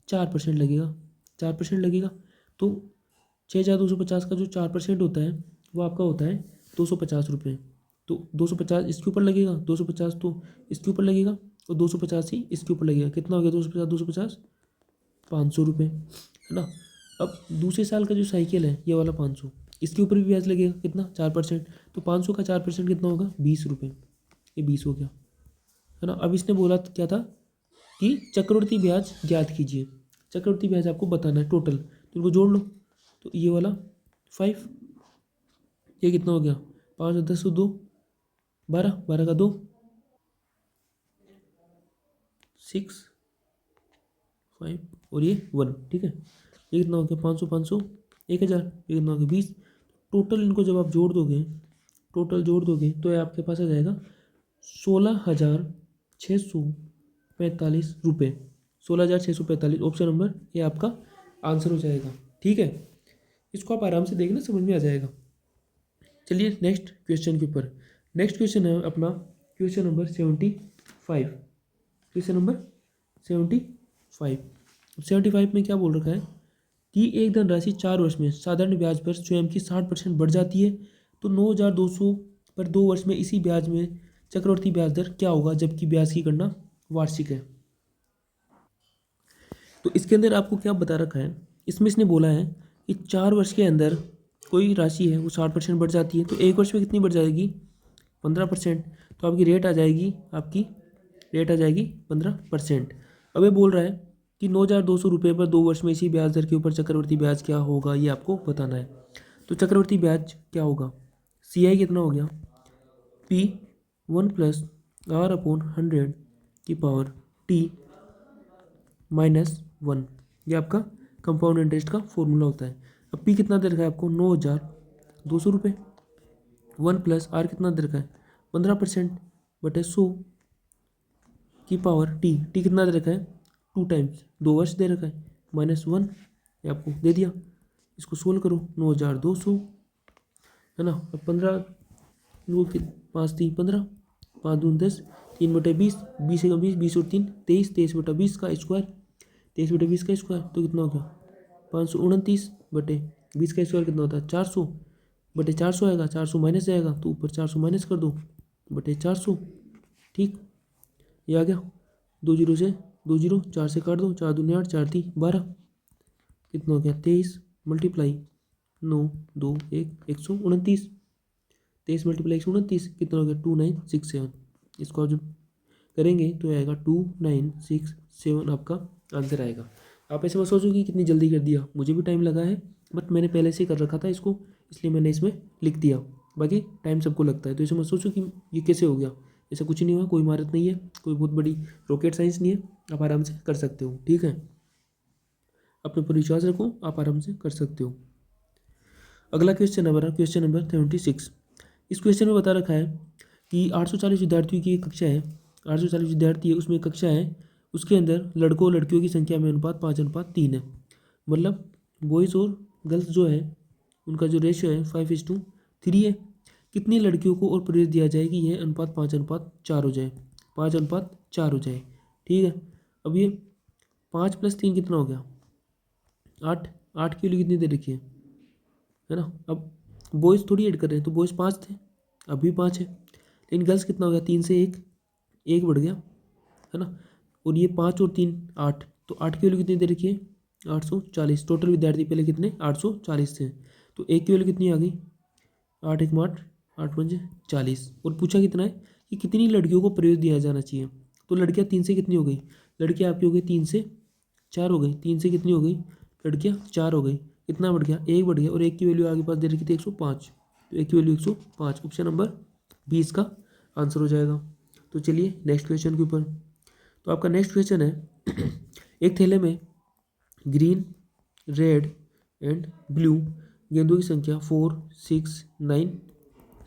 4% लगेगा, 4% लगेगा। तो 6,250 का जो 4% होता है वो आपका होता है 250 रुपये। तो 250 इसके ऊपर लगेगा, 250 तो इसके ऊपर लगेगा और 250 ही इसके ऊपर लगेगा। कितना हो गया 250, 250, 500 रुपये, है ना। अब दूसरे साल का जो साइकिल है ये वाला 500, इसके ऊपर भी ब्याज लगेगा, कितना, 4%। तो 500 का 4% कितना होगा, 20 रुपये, ये 20 हो गया, है ना। अब इसने बोला क्या था कि चक्रवृद्धि ब्याज ज्ञात कीजिए। चक्रवृद्धि ब्याज आपको बताना है टोटल, तो इनको जोड़ लो। तो ये वाला 5, ये कितना हो गया, 5 और 10 तो 2, 12, 12 का 2, 6, 5 और ये 1। ठीक है, ये कितना हो गया, 500, 500, 1,000, ये कितना हो गया, 20। टोटल इनको जब आप जोड़ दोगे, टोटल जोड़ दोगे तो ये आपके पास आ जाएगा 16,645 रुपये, 16,645। ऑप्शन नंबर ये आपका आंसर हो जाएगा। ठीक है, इसको आप आराम से देखना, समझ में आ जाएगा। चलिए नेक्स्ट क्वेश्चन के ऊपर। नेक्स्ट क्वेश्चन है अपना क्वेश्चन नंबर 75। Question number 75। 75 में क्या बोल रखा है कि एक धनराशि 4 वर्ष में साधारण ब्याज पर स्वयं की 60% बढ़ जाती है, तो 9,200 पर 2 वर्ष में इसी ब्याज में चक्रवर्ती ब्याज दर क्या होगा, जबकि ब्याज की गणना वार्षिक है। तो इसके अंदर आपको क्या बता रखा है, इसमें इसने बोला है कि 4 वर्ष के अंदर कोई राशि है वो 60% बढ़ जाती है, तो एक वर्ष में कितनी बढ़ जाएगी, 15%। तो आपकी रेट आ जाएगी, आपकी रेट आ जाएगी 15%। अब ये बोल रहा है कि 9,200 रुपये पर 2 वर्ष में इसी ब्याज दर के ऊपर चक्रवर्ती ब्याज क्या होगा, ये आपको बताना है। तो चक्रवर्ती ब्याज क्या होगा, CI कितना हो गया, P1 + R/100 की पावर T -1, ये आपका कंपाउंड इंटरेस्ट का फॉर्मूला होता है। अब P कितना दे रखा है आपको, 9,200 रुपये, 1 + R कितना दे रखा है, 15% बटे 100 की पावर T कितना दे रखा है, 2 टाइम्स, 2 वर्ष दे रखा है, -1, ये आपको दे दिया। इसको सोल्व करो, 9,200, है ना। अब 15, 5 3 15, 5 दूनी 10, 3/20, 20 का 20, 20 और 3 23, 23/20 का स्क्वायर, 23/20 का स्क्वायर, तो कितना हो गया 529 बटे 20 का स्क्वायर कितना होता है 400 बटे 400 आएगा, 400 माइनस जाएगा तो ऊपर 400 माइनस कर दो बटे 400। ठीक, ये आ गया, 2 जीरो से 2 जीरो, 4 से काट दो, 4 दूनी 8, 4 3 12, कितना हो गया 23 मल्टीप्लाई 9 2 1 129, 23 मल्टीप्लाई 129 कितना हो गया 2967। इसको आप जब करेंगे तो आएगा 2967, आपका आंसर आएगा। आप ऐसे मत सोचो कि कितनी जल्दी कर दिया, मुझे भी टाइम लगा है, बट मैंने पहले से कर रखा था इसको, इसलिए मैंने इसमें लिख दिया। बाकी टाइम सबको लगता है, तो ऐसे मत सोचो कि ये कैसे हो गया, ऐसा कुछ नहीं हुआ, कोई महारत नहीं है, कोई बहुत बड़ी रॉकेट साइंस नहीं है, आप आराम से कर सकते हो। ठीक है, अपने पर विश्वास रखो, आप आराम से कर सकते हो। अगला क्वेश्चन हमारा क्वेश्चन नंबर 76। इस क्वेश्चन में बता रखा है कि 840 विद्यार्थियों की एक कक्षा है, 840 विद्यार्थी है, उसमें कक्षा है, उसके अंदर लड़कों लड़कियों की संख्या में अनुपात 5:3 है, मतलब बॉयज़ और गर्ल्स जो है उनका जो रेशियो है 5:3 है। कितनी लड़कियों को और प्रवेश दिया जाए कि यह अनुपात 5:4 हो जाए, 5:4 हो जाए। ठीक है। अब ये 5 + 3 कितना हो गया, 8। 8 की वैल्यू कितनी दे रखी है ना। अब बॉयज़ थोड़ी ऐड कर रहे हैं, तो बॉयज़ 5 थे, अब भी 5 है, लेकिन गर्ल्स कितना हो गया, 3 से 1 बढ़ गया, है ना। और ये 5 और 3 8, तो 8 की वैल्यू कितनी दे रखी है, 840। टोटल विद्यार्थी पहले कितने, 840 थे, तो एक की वैल्यू कितनी आ गई, 8 1 8, 8 5 40। और पूछा कितना है कि कितनी लड़कियों को प्रवेश दिया जाना चाहिए, तो लड़कियां 3 से कितनी हो गई, लड़कियां आपकी हो गई 3 से 4 हो गई, 3 से कितनी हो गई, लड़कियां 4 हो गई, कितना बढ़ गया, 1 बढ़ गया, और एक की वैल्यू आगे पास दे रखी थी 105, तो एक की वैल्यू 105। ऑप्शन नंबर 20 का आंसर हो जाएगा। तो चलिए नेक्स्ट क्वेश्चन के ऊपर। तो आपका नेक्स्ट क्वेश्चन है एक थैले में ग्रीन, रेड एंड ब्लू गेंदों की संख्या 4 6 9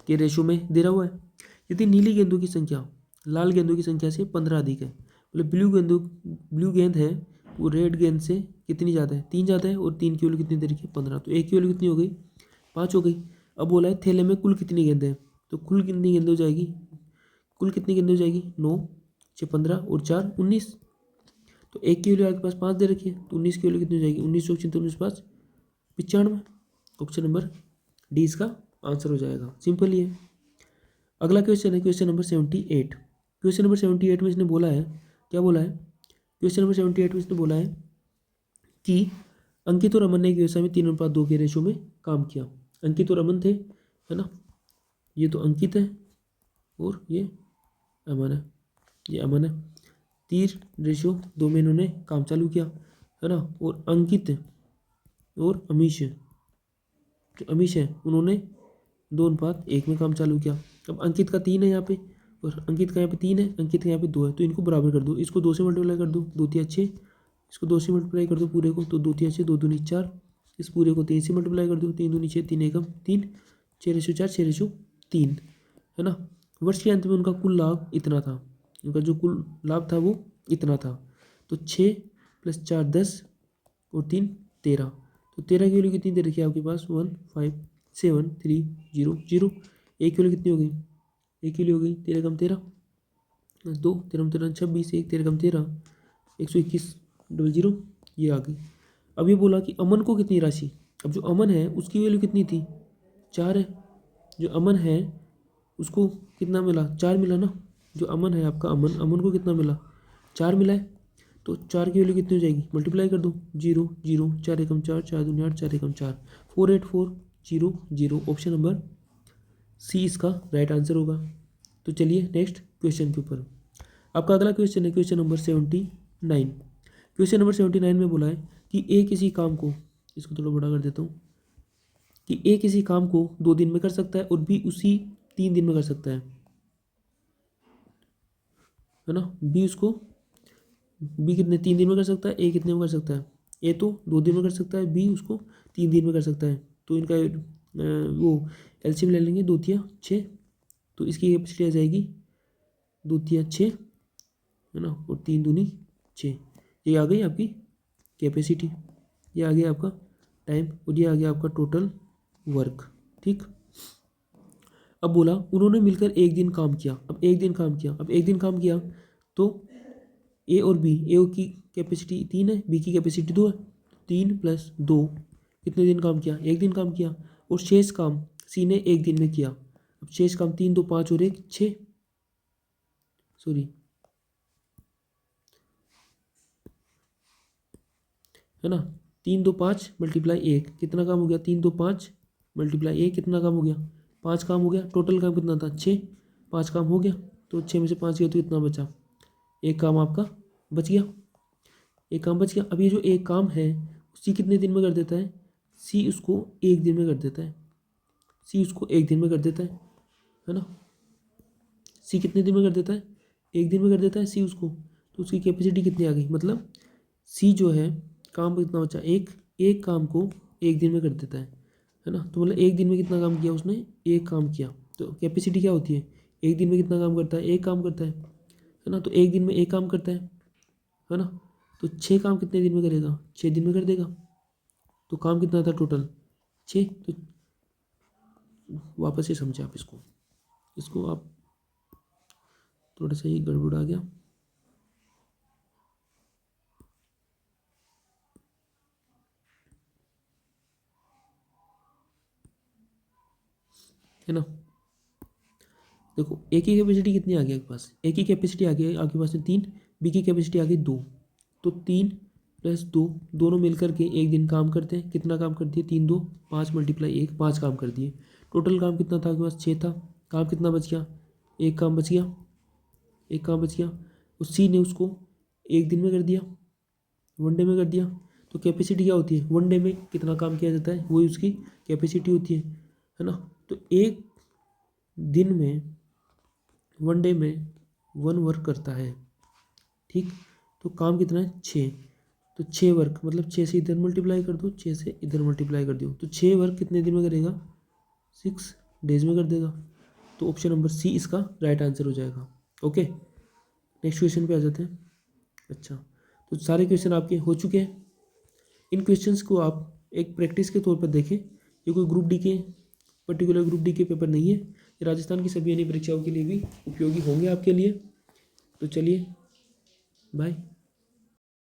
के रेशो में दे रहा हुआ है। यदि नीली गेंदों की संख्या लाल गेंदों की संख्या से 15 अधिक है, मतलब ब्लू गेंद है वो रेड गेंद से कितनी ज़्यादा है, 3 ज़्यादा है, और 3 की वैल्यू कितनी दे रखी है, 15, तो एक की वैल्यू कितनी हो गई, 5 हो गई। अब बोला है थैले में कुल कितनी गेंदें हैं, तो कुल कितनी गेंदें हो जाएगी, कुल कितनी गेंदें हो जाएगी, 9 6 15 और 4 19। तो एक की वैल्यू आपके पास 5 दे रखी है, तो 19 की वैल्यू कितनी हो जाएगी, 19 चौक 19 5 95। ऑप्शन नंबर डी इसका आंसर हो जाएगा, सिंपल ही है। अगला क्वेश्चन है क्वेश्चन नंबर 78। क्वेश्चन नंबर 78 में इसने बोला है, क्या बोला है, क्वेश्चन नंबर 78 में इसने बोला है कि अंकित और अमन ने एक व्यवसाय में 3:2 के रेशो में काम किया। अंकित और अमन थे, है ना, ये तो अंकित है और ये अमन है, ये अमन है। 3:2 में इन्होंने काम चालू किया, है ना, और अंकित और अमीश, जो अमीश है उन्होंने 2:1 में काम चालू किया। अब अंकित का 3 है यहाँ पे, और अंकित का यहाँ पे 3 है, अंकित का यहाँ पे 2 है, तो इनको बराबर कर दो, इसको 2 से मल्टीप्लाई कर दो, 2 3 6, इसको 2 से मल्टीप्लाई कर दो पूरे को, तो 2 3 6 2 दूनी 4, इस पूरे को 3 से मल्टीप्लाई कर दो, 3 दूनी 6 3 एकम 3, 6:4 6:3, है ना। वर्ष के अंत में उनका कुल लाभ इतना था, उनका जो कुल लाभ था वो इतना था, तो 6 + 4 10 और 3 13, तो 13 की वैल्यू कितनी दे रखी है आपके पास, 1 5 7 3 0 0। एक की वैल्यू कितनी हो गई, एक की वैल्यू हो गई 13 कम 13 2 13 13 26, 1 13 कम 13 121 00, ये आ गई। अब ये बोला कि अमन को कितनी राशि, अब जो अमन है उसकी वैल्यू कितनी थी, 4 है, जो अमन है उसको कितना मिला, 4 मिला ना, जो अमन है आपका अमन, अमन को कितना मिला, 4 मिला है, तो 4 की वैल्यू कितनी हो जाएगी, मल्टीप्लाई कर दो, 0 0 4 एकम 4 4 दूनी 8 4 एकम 4 4 8 4 0 0। ऑप्शन नंबर सी इसका राइट आंसर होगा। तो चलिए नेक्स्ट क्वेश्चन के ऊपर। आपका अगला क्वेश्चन है क्वेश्चन नंबर 79। क्वेश्चन नंबर 79 में बोला है कि ए किसी काम को, इसको थोड़ा बड़ा कर देता हूँ, कि ए किसी काम को 2 दिन में कर सकता है और बी उसी 3 दिन में कर सकता है ना। बी कितने 3 दिन में कर सकता है, ए कितने में कर सकता है, ए तो 2 दिन में कर सकता है, बी उसको 3 दिन में कर सकता है, तो इनका वो एलसीएम ले लेंगे, 2 तिया 6, तो इसकी कैपेसिटी आ जाएगी 2 तिया 6, है ना, और 3 दूनी 6, ये आ गई आपकी कैपेसिटी, ये आ गया आपका टाइम, और ये आ गया आपका टोटल वर्क। ठीक, अब बोला उन्होंने मिलकर एक दिन काम किया, अब एक दिन काम किया, अब एक दिन काम किया, तो ए और बी, ए की कैपेसिटी 3 है, बी की कैपेसिटी 2 है, 3 + 2 कितने दिन काम किया, एक दिन काम किया, और शेष काम सी ने एक दिन में किया। अब शेष काम 3 2 5 और 1 6, सॉरी, है ना, 3 2 5 × 1 कितना काम हो गया, 3 2 5 × 1 कितना काम हो गया, 5 काम हो गया। टोटल काम कितना था, 6, 5 काम हो गया, तो 6 में से 5 गया तो कितना बचा, एक काम आपका बच गया, एक काम बच गया। अब ये जो एक काम है सी कितने दिन में कर देता है, सी उसको एक दिन में कर देता है, सी उसको एक दिन में कर देता है ना, सी कितने दिन में कर देता है, एक दिन में कर देता है सी उसको, तो उसकी कैपेसिटी कितनी आ गई, मतलब सी जो है काम कितना बचा, एक काम को एक दिन में कर देता है ना, तो मतलब एक दिन में कितना काम किया उसने, एक काम किया, तो कैपेसिटी क्या होती है, एक दिन में कितना काम करता है, एक काम करता है ना, तो एक दिन में एक काम करता है ना, तो 6 काम कितने दिन में करेगा, 6 दिन में कर देगा, तो काम कितना था टोटल 6। तो वापस से समझे आप इसको, इसको आप थोड़ा सा ही गड़बड़ आ गया, है ना। देखो ए की कैपेसिटी कितनी आ गई आपके पास, ए की कैपेसिटी आ गई आपके पास में 3, बी की कैपेसिटी आ गई 2, तो 3 + 2 दोनों मिलकर के एक दिन काम करते हैं। कितना काम कर दिए, 3 2 5 × 1 5 काम कर दिए। टोटल काम कितना था आपके पास, 6 था। काम कितना बच गया, एक काम बच गया, एक काम बच गया। उस सी ने उसको एक दिन में कर दिया, 1 डे में कर दिया। तो कैपेसिटी क्या होती है, 1 डे में कितना काम किया जाता है वही उसकी कैपेसिटी होती है ना। तो एक दिन में 1 डे में 1 वर्क करता है, ठीक। तो काम कितना है, 6। तो 6 वर्क मतलब 6 से इधर मल्टीप्लाई कर दो, 6 से इधर मल्टीप्लाई कर दो, तो 6 वर्क कितने दिन में करेगा, 6 डेज में कर देगा। तो ऑप्शन नंबर सी इसका राइट आंसर हो जाएगा। ओके, नेक्स्ट क्वेश्चन पे आ जाते हैं। अच्छा, तो सारे क्वेश्चन आपके हो चुके हैं। इन क्वेश्चंस को आप एक प्रैक्टिस के तौर पर देखें। ये कोई ग्रुप डी के पर्टिकुलर ग्रुप डी के पेपर नहीं है, ये राजस्थान की सभी अन्य परीक्षाओं के लिए भी उपयोगी होंगे आपके लिए। तो चलिए बाय।